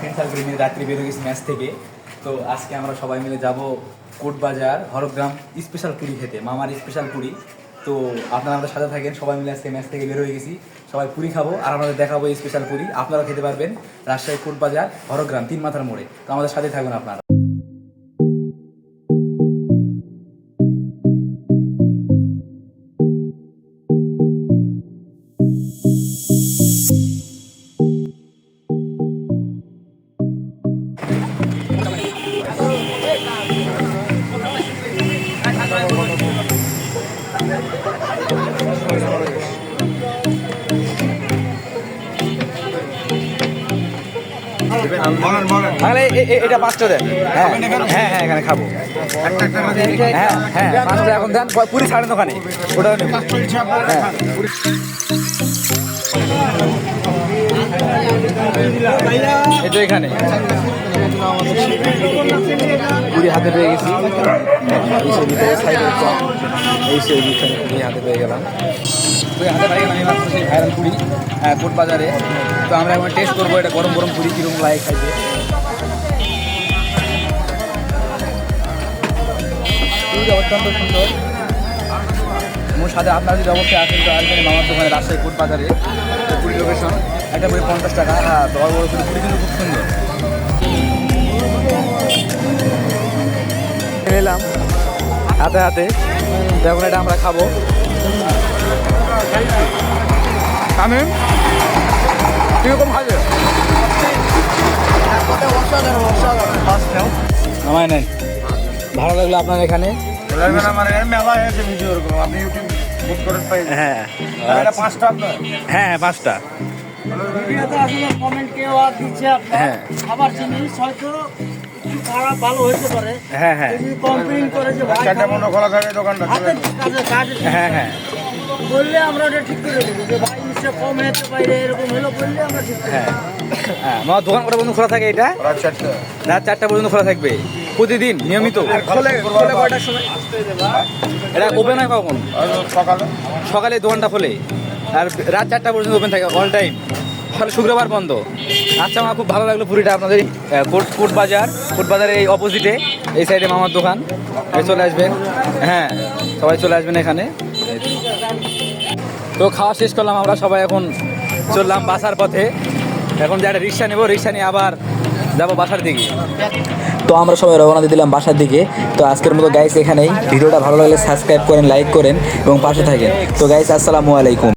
Friend circle মিলে রাত্রি বেরো গেছি ম্যাচ থেকে। তো আজকে আমরা সবাই মিলে যাব কোটবাজার হরগ্রাম স্পেশাল পুরি খেতে, মামার স্পেশাল পুরি। তো আপনারা আমাদের সাথে থাকেন, সবাই মিলে আজকে ম্যাচ থেকে বের হয়ে গেছি, সবাই পুরি খাবো আর আমাদের দেখাবো এই স্পেশাল পুরি। আপনারা খেতে পারবেন রাজশাহী কোটবাজার হরগ্রাম 3 মাথার মোড়ে। তো আমাদের সাথে থাকুন আপনারা। এটা 5টা দেন। হ্যাঁ হ্যাঁ হ্যাঁ, এখানে খাবো। হ্যাঁ হ্যাঁ, 5টা এখন দেন, পুরি ছাড়েন ওখানে, ওটা এটা এখানে পুরি হাতে পেয়ে গেছি, পুরি হাতে পেয়ে গেলাম। পুরি হাতে পেয়ে গেলাম, এই সেই ভাইরাল পুরি কোটবাজারে। তো আমরা এখন টেস্ট করবো এটা গরম গরম পুরি কীরকম লাগে খাইতে। পুরিটা অত্যন্ত সুন্দর। মোর সাথে আপনারা যদি অবশ্যই আসেন তো আসবেন মামার দোকানে রাজশাহী কোটবাজারে। পুরি লোকেশন, একটা পুরি 50 টাকা। হ্যাঁ, বড় বড় পুরি কিন্তু খুব সুন্দর। এলাম হাতে হাতে, এখন এটা আমরা খাবো। আমি কিরকম খাবে আমায় নেন, ভালো লাগলো আপনার এখানে। হ্যাঁ হ্যাঁ 5টা। হ্যাঁ খাবার জিনিস হয়তো খারাপ ভালো হইতে পারে। হ্যাঁ হ্যাঁ কমপ্লেইন করে যে ভাই খোলা থাকে দোকানটা। হ্যাঁ হ্যাঁ বললে আমরা ওটা ঠিক করে দেবো যে ভাই নিশ্চয় কম হতে পারে, এরকম হলো বললে আমরা ঠিক করে হ্যাঁ হ্যাঁ। আমার দোকান কটা পর্যন্ত খোলা থাকে? এটা রাত 4টা পর্যন্ত খোলা থাকবে প্রতিদিন নিয়মিত। কয়টার সময় এটা ওপেন হয় কখন? সকালে দোকানটা খোলে আর রাত 4টা পর্যন্ত ওপেন থাকে অল টাইম, তাহলে শুক্রবার বন্ধ। আচ্ছা, আমার খুব ভালো লাগলো পুরিটা। আপনাদের কোটবাজারের এই অপোজিটে এই সাইডে মামার দোকান, চলে আসবেন। হ্যাঁ, সবাই চলে আসবেন এখানে। তো খাওয়া শেষ করলাম আমরা সবাই, এখন চললাম বাসার পথে। এখন যে একটা রিক্সা নেবো, রিক্সা নিয়ে আবার যাবো বাসার দিকে। তো আমরা সবাই রওনা দিয়ে দিলাম বাসার দিকে। তো আজকের মতো গাইস এখানেই। ভিডিওটা ভালো লাগলে সাবস্ক্রাইব করেন, লাইক করেন এবং পাশে থাকেন। তো গাইস, আসসালামু আলাইকুম।